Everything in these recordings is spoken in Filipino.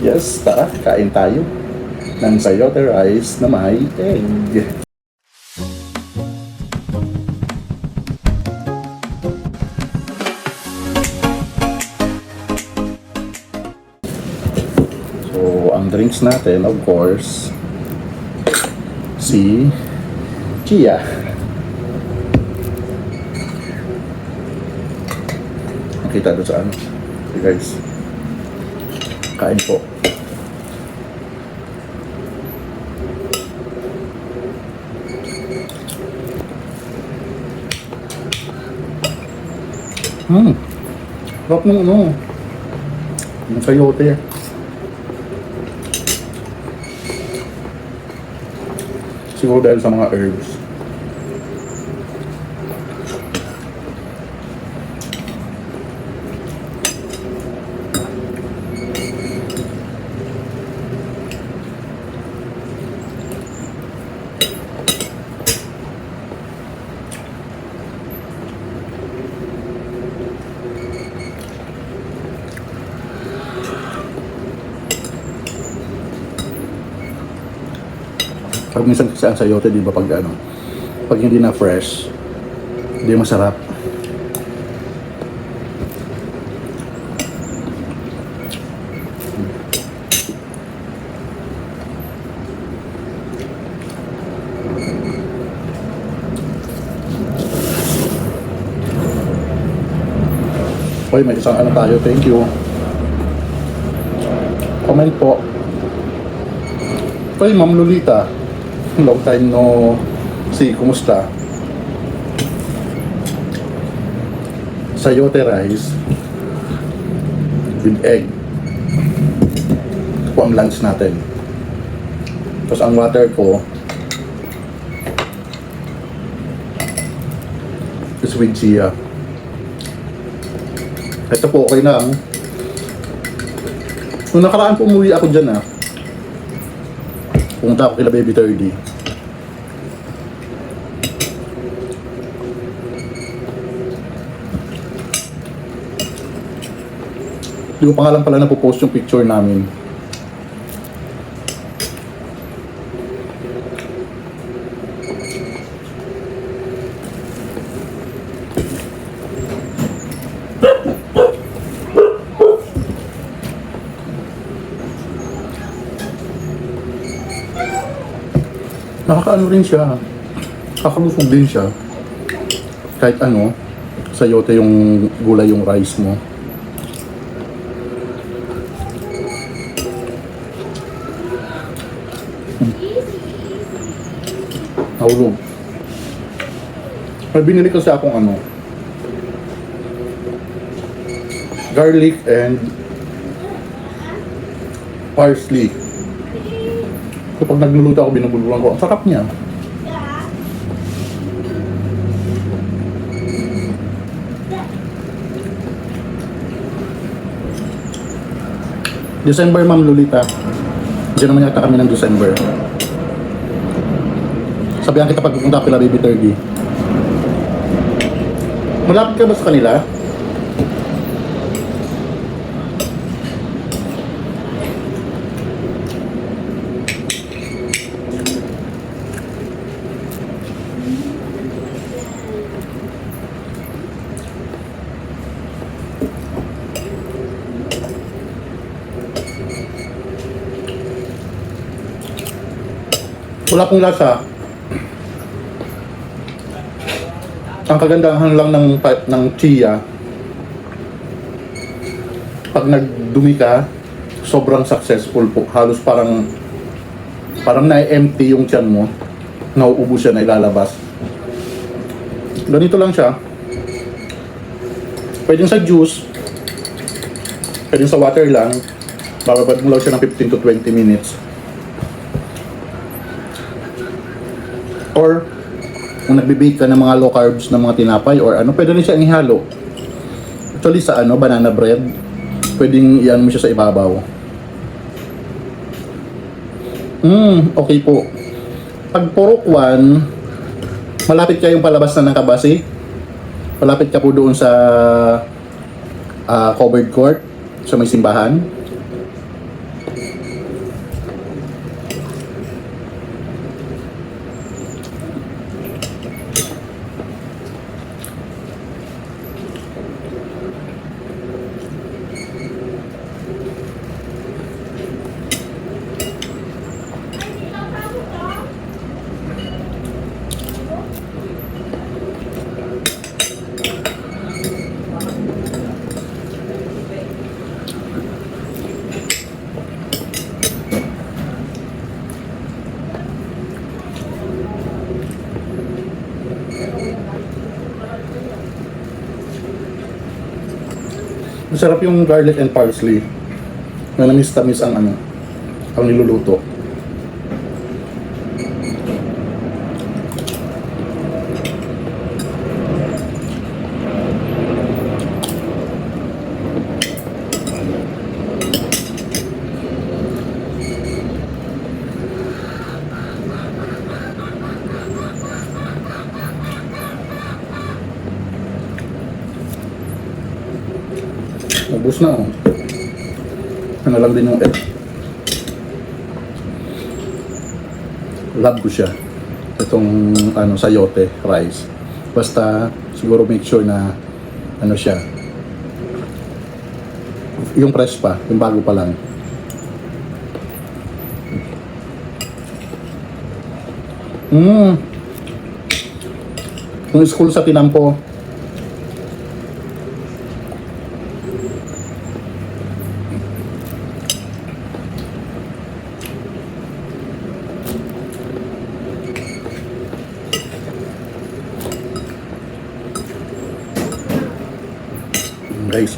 Yes, tara, kain tayo ng sayote rice na may egg. So, ang drinks natin, of course, si Chia. Nakita doon sa ano. Okay guys, kain po. Sarap ng ano, ng sayote. Siguro dahil sa mga herbs. Pag minsan kasi ang sayote, di ba, pag ano, pag hindi na fresh, hindi masarap. Hoy, may isang ano tayo, thank you. Comment po. Hoy, Ma'am Lolita. Long time no see, kumusta? Sayote rice with egg. Ito po ang lunch natin. Tapos ang water ko is with chia. Ito po, okay na. Nung nakaraan po umuwi ako dyan pumunta ako kila Baby 30. Hindi ko pa nga lang pala napopost yung picture namin. Nakakaano rin siya. Kakabusog din siya. Kahit ano, sayote yung gulay yung rice mo. Nahulog. May binili kasi akong ano, garlic and parsley. So pag nagluluto ako, binubuluan ko. Ang sarap niya. December, Ma'am Lolita. Diyan naman yata kami ng December. Sabihan kita pag pupunta ako kila Baby 30. Malapit ka ba sa kanila? Wala pong lasa. Ang kagandahan lang ng chia, pag nagdumi ka, sobrang successful po. Halos parang na-empty yung tiyan mo, nauubos siya na ilalabas. Ganito lang siya. Pwedeng sa juice, pwedeng sa water lang. Bababad mo lang siya ng 15 to 20 minutes. Or kung nagbe-bake ka ng mga low carbs na mga tinapay or ano, pwede rin siya ihalo. Actually sa ano, banana bread, pwedeng iyan mo siya sa ibabaw. Okay po. Pag Purok 1, malapit kayong palabas na ng Kabasi. Malapit ka po doon sa covered court, sa may simbahan. Masarap yung garlic and parsley. Na namis-tamis ang ano, ang niluluto. Ubus na, oh. Ano lang din yung egg. Love ko siya. Itong ano, sayote rice. Basta siguro make sure na ano siya. Yung fresh pa, yung bago pa lang. Yung school sa Tinampo. Guys,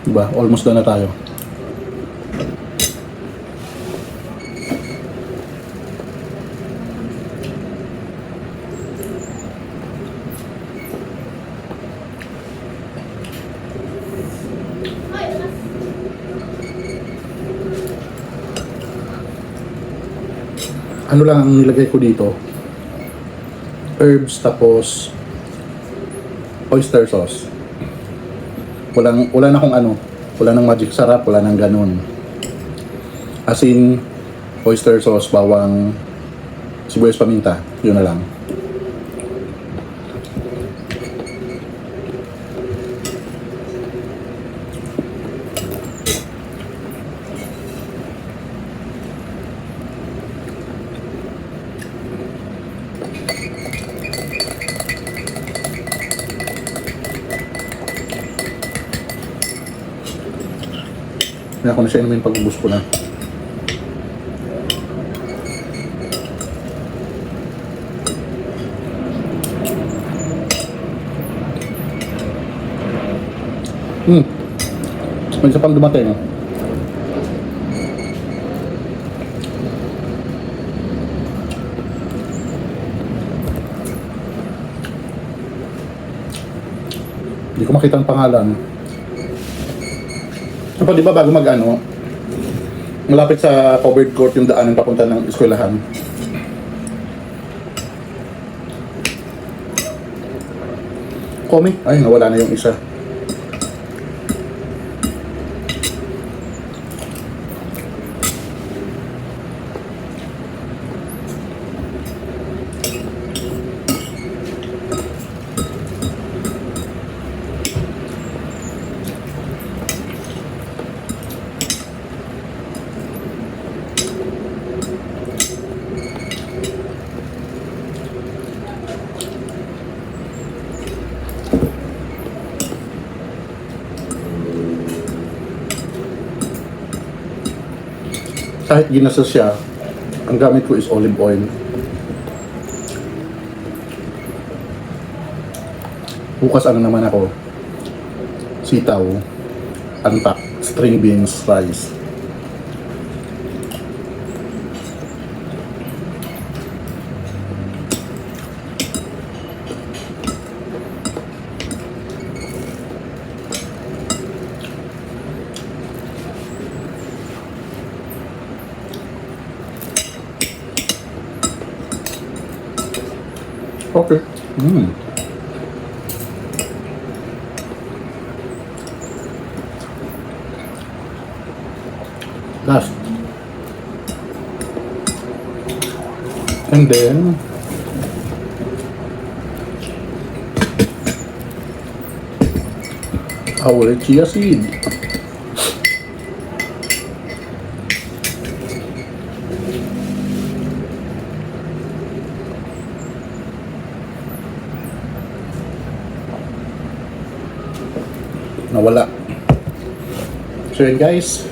diba? Almost done na tayo. Ano lang ang nilagay ko dito? Herbs, tapos oyster sauce. Wala na akong ano, wala nang magic sarap, wala nang ganun. Asin, oyster sauce, bawang, sibuyas, paminta, yun na lang. Kaya ko na siya inumin pag-ubus ko na. May isa pang dumating. Hindi ko makita ang pangalan. So, di ba bago mag-ano, malapit sa covered court yung daanan papunta ng eskwelahan. Comic? Ay, nawala na yung isa. Kahit ginasa siya, ang gamit ko is olive oil. Bukas ano naman ako, sitaw, antak, string beans, rice. Okay. Last. And then our chia seed. Nawala. So yun guys,